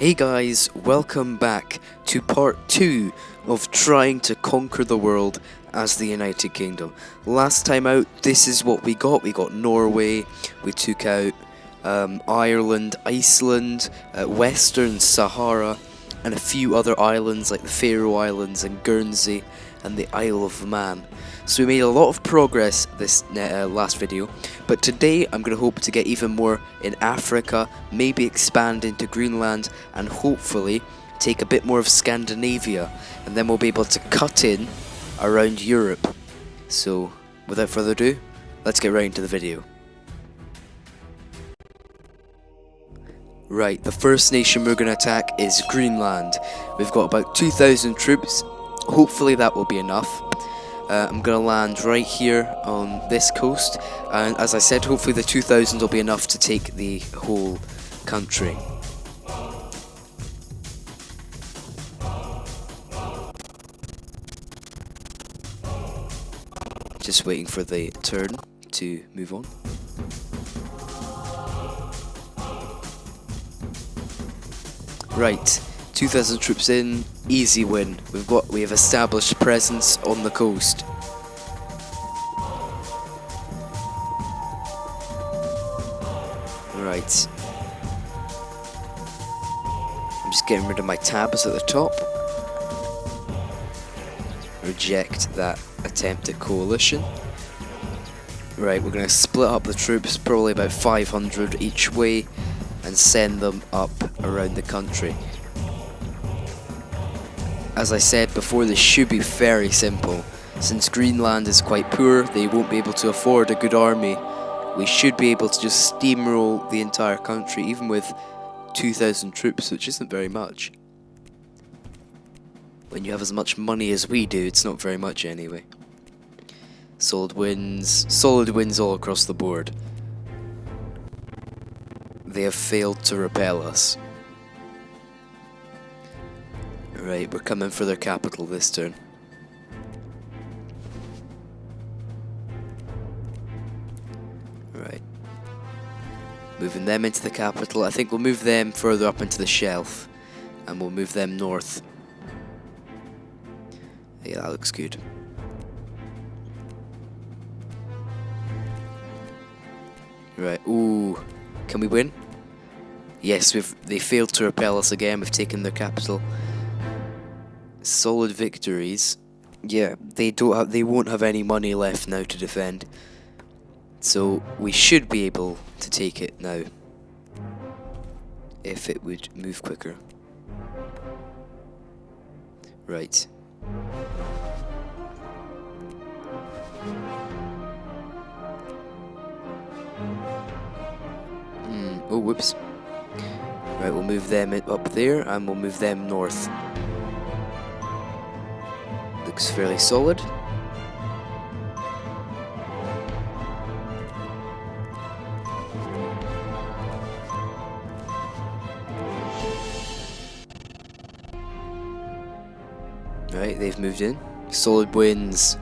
Hey guys, welcome back to part 2 of trying to conquer the world as the United Kingdom. Last time out, this is what we got. We got Norway, we took out Ireland, Iceland, Western Sahara, and a few other islands like the Faroe Islands and Guernsey and the Isle of Man. So we made a lot of progress this last video, but today I'm going to hope to get even more in Africa, maybe expand into Greenland, and hopefully take a bit more of Scandinavia, and then we'll be able to cut in around Europe. So without further ado, let's get right into the video. Right, the first nation we're going to attack is Greenland. We've got about 2,000 troops. Hopefully that will be enough. I'm going to land right here on this coast, and as I said, hopefully the 2,000 will be enough to take the whole country. Just waiting for the turn to move on. Right, 2,000 troops in, easy win. We have established presence on the coast. Right. I'm just getting rid of my tabs at the top. Reject that attempt at coalition. Right, we're going to split up the troops, probably about 500 each way, and send them up around the country. As I said before, this should be very simple. Since Greenland is quite poor, they won't be able to afford a good army. We should be able to just steamroll the entire country, even with 2,000 troops, which isn't very much. When you have as much money as we do, it's not very much anyway. Solid wins all across the board. They have failed to repel us. Right, we're coming for their capital this turn. Right. Moving them into the capital. I think we'll move them further up into the shelf, and we'll move them north. Yeah, that looks good. Right, ooh. Can we win? Yes, they failed to repel us again. We've taken their capital. Solid victories. Yeah, they won't have any money left now to defend. So we should be able to take it now, if it would move quicker. Right. Oh, whoops. Right, we'll move them up there, and we'll move them north. Looks fairly solid. Right, they've moved in. Solid wins.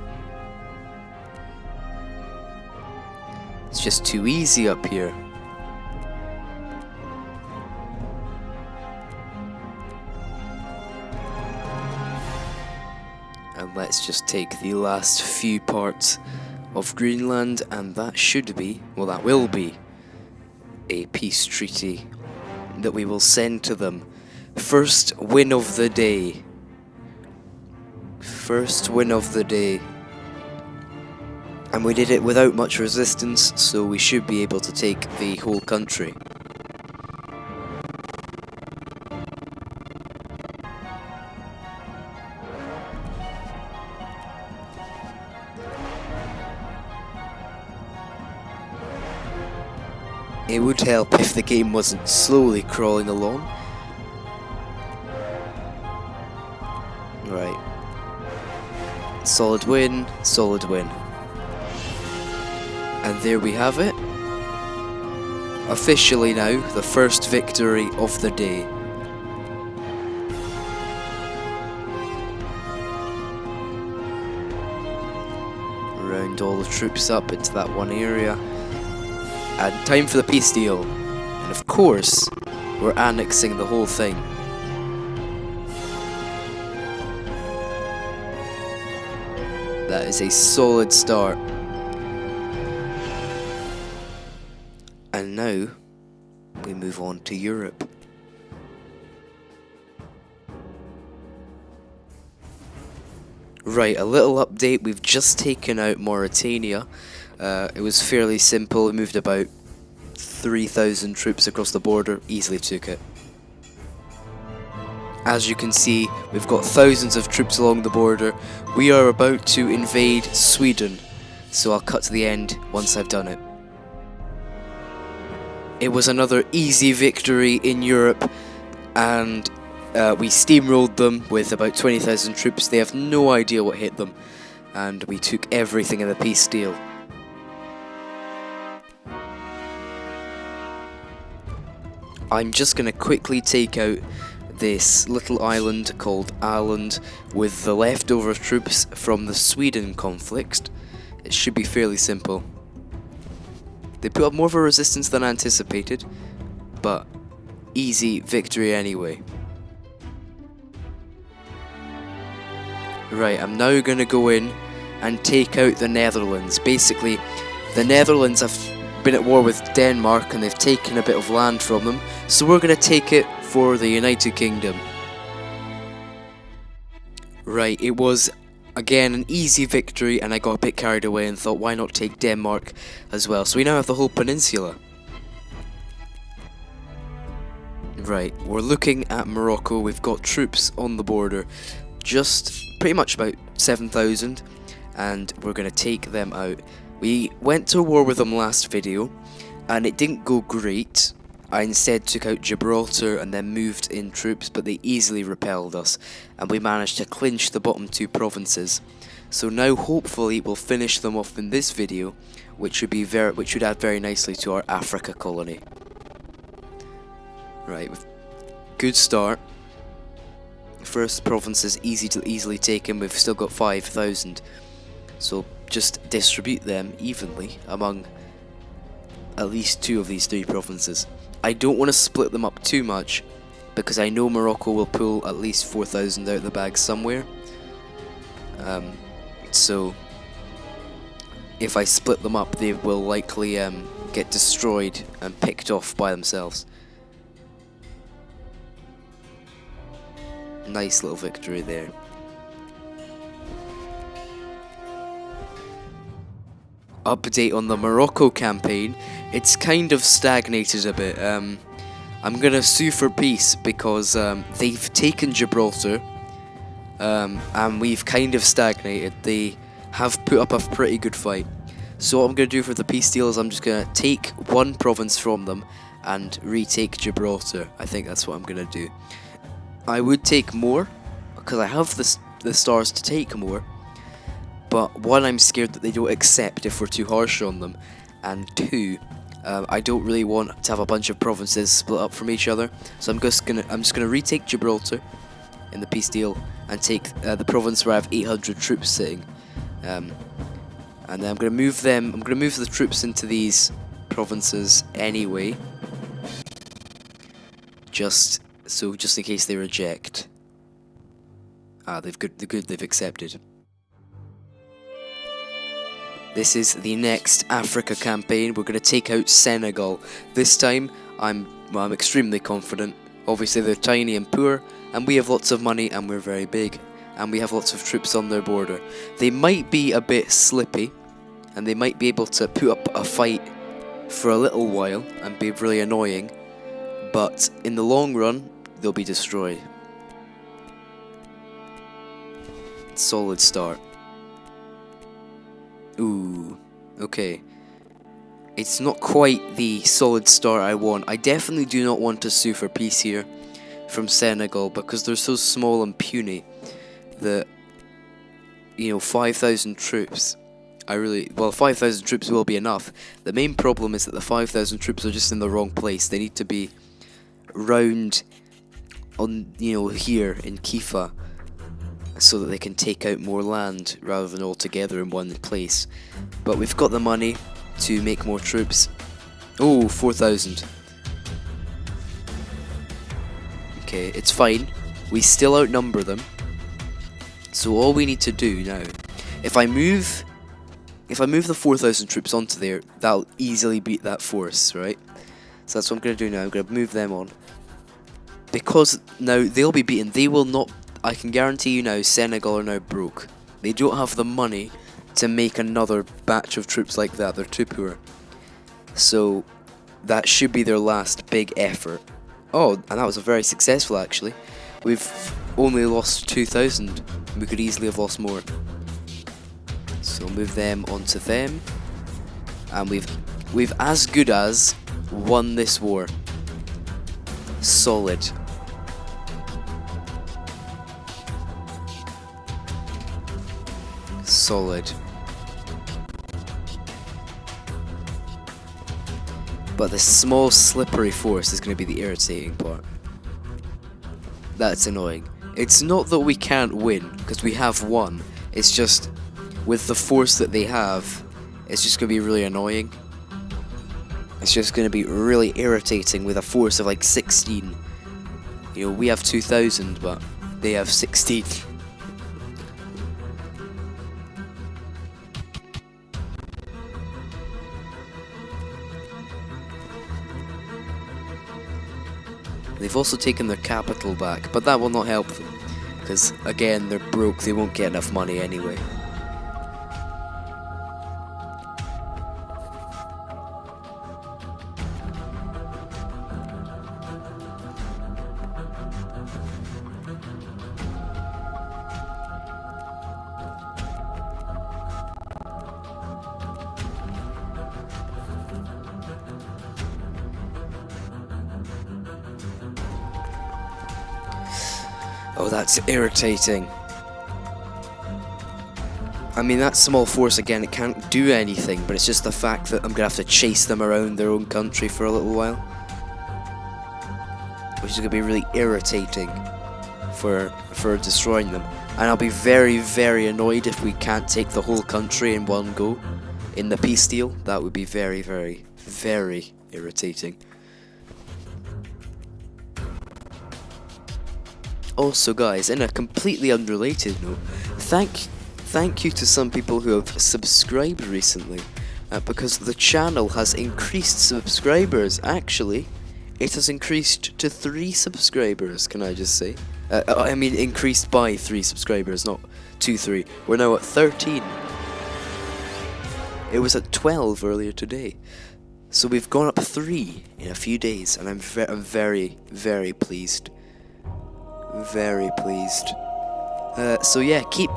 It's just too easy up here. And let's just take the last few parts of Greenland, and that should be, well, that will be a peace treaty that we will send to them. First win of the day. First win of the day. And we did it without much resistance, so we should be able to take the whole country. It would help if the game wasn't slowly crawling along. Right. Solid win, solid win. And there we have it. Officially now, the first victory of the day. Round all the troops up into that one area. And time for the peace deal. And of course, We're annexing the whole thing. That is a solid start. And now we move on to Europe. Right, a little update. We've just taken out Mauritania. It was fairly simple. We moved about 3,000 troops across the border, easily took it. As you can see, we've got thousands of troops along the border. We are about to invade Sweden, so I'll cut to the end once I've done it. It was another easy victory in Europe, and we steamrolled them with about 20,000 troops. They have no idea what hit them, and we took everything in the peace deal. I'm just going to quickly take out this little island called Åland with the leftover troops from the Sweden conflict. It should be fairly simple. They put up more of a resistance than anticipated, but easy victory anyway. Right, I'm now going to go in and take out the Netherlands. Basically, the Netherlands have been at war with Denmark and they've taken a bit of land from them, so we're going to take it for the United Kingdom. Right, it was again an easy victory and I got a bit carried away and thought, why not take Denmark as well? So we now have the whole peninsula. Right, we're looking at Morocco. We've got troops on the border, just pretty much about 7,000, and we're going to take them out. We went to war with them last video and it didn't go great. I instead took out Gibraltar and then moved in troops, but they easily repelled us and we managed to clinch the bottom two provinces. So now hopefully we'll finish them off in this video, which would add very nicely to our Africa colony. Right, good start. First province is easily taken. We've still got 5,000, so just distribute them evenly among at least 2 of these 3 provinces. I don't want to split them up too much because I know Morocco will pull at least 4,000 out of the bag somewhere. So if I split them up, they will likely get destroyed and picked off by themselves. Nice little victory there. Update on the Morocco campaign. It's kind of stagnated a bit. I'm gonna sue for peace because they've taken Gibraltar and we've kind of stagnated. They have put up a pretty good fight. So what I'm gonna do for the peace deal is I'm just gonna take one province from them and retake Gibraltar. I think that's what I'm gonna do. I would take more because I have the stars to take more. But 1, I'm scared that they don't accept if we're too harsh on them, and 2, I don't really want to have a bunch of provinces split up from each other. So I'm just gonna retake Gibraltar in the peace deal and take the province where I have 800 troops sitting, and then I'm gonna move them. I'm gonna move the troops into these provinces anyway, just in case they reject. They've accepted. This is the next Africa campaign. We're going to take out Senegal. This time, I'm extremely confident. Obviously, they're tiny and poor, and we have lots of money, and we're very big, and we have lots of troops on their border. They might be a bit slippy, and they might be able to put up a fight for a little while and be really annoying, but in the long run, they'll be destroyed. Solid start. Ooh, okay. It's not quite the solid start I want. I definitely do not want to sue for peace here from Senegal because they're so small and puny that, 5,000 troops. 5,000 troops will be enough. The main problem is that the 5,000 troops are just in the wrong place. They need to be round on, here in Kifa, so that they can take out more land rather than all together in one place. But we've got the money to make more troops. Oh, 4,000. Okay, it's fine. We still outnumber them. So all we need to do now, if I move the 4,000 troops onto there, that'll easily beat that force, right? So that's what I'm going to do now. I'm going to move them on. Because now they'll be beaten. They will not, I can guarantee you now, Senegal are now broke. They don't have the money to make another batch of troops like that. They're too poor. So that should be their last big effort. Oh, and that was a very successful actually. We've only lost 2,000. We could easily have lost more. So move them onto them. And we've as good as won this war. Solid. Solid. But the small slippery force is going to be the irritating part. That's annoying. It's not that we can't win, because we have won. It's just, with the force that they have, it's just going to be really annoying. It's just going to be really irritating with a force of like 16. You know, we have 2,000, but they have 16. They've also taken their capital back, but that will not help them. Because, again, they're broke, they won't get enough money anyway. Oh, that's irritating. I mean, that small force, again, it can't do anything, but it's just the fact that I'm going to have to chase them around their own country for a little while. Which is going to be really irritating for destroying them. And I'll be very, very annoyed if we can't take the whole country in one go in the peace deal. That would be very, very, very irritating. Also guys, in a completely unrelated note, thank you to some people who have subscribed recently, because the channel has increased subscribers. Actually, it has increased to 3 subscribers, can I just say? I mean increased by 3 subscribers, not 2, 3. We're now at 13. It was at 12 earlier today. So we've gone up 3 in a few days, and I'm very, very pleased. Very pleased. So yeah, keep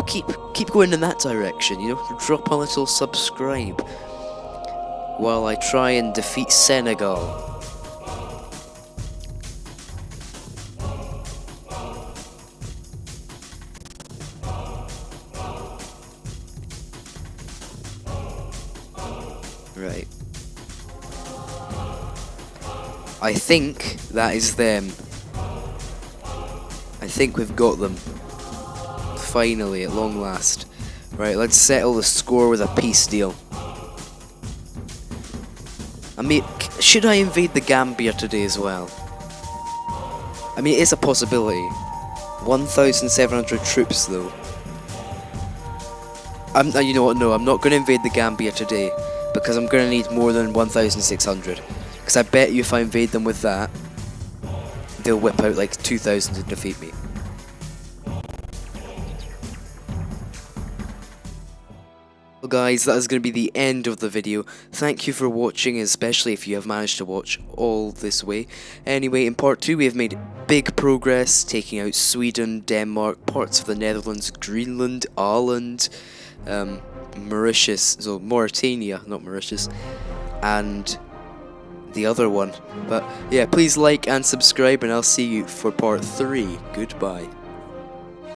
going in that direction, you know, drop a little subscribe while I try and defeat Senegal. Right. I think that is them. I think we've got them. Finally, at long last. Right, let's settle the score with a peace deal. I mean, should I invade the Gambia today as well? I mean, it is a possibility. 1,700 troops, though. You know what? No, I'm not going to invade the Gambia today, because I'm going to need more than 1,600. Because I bet you if I invade them with that, they'll whip out like 2,000 to defeat me. Well guys, that is going to be the end of the video. Thank you for watching, especially if you have managed to watch all this way. Anyway, in part 2 we have made big progress, taking out Sweden, Denmark, parts of the Netherlands, Greenland, Ireland, Mauritius, so Mauritania, not Mauritius, and the other one. But yeah, please like and subscribe, and I'll see you for part 3. Goodbye.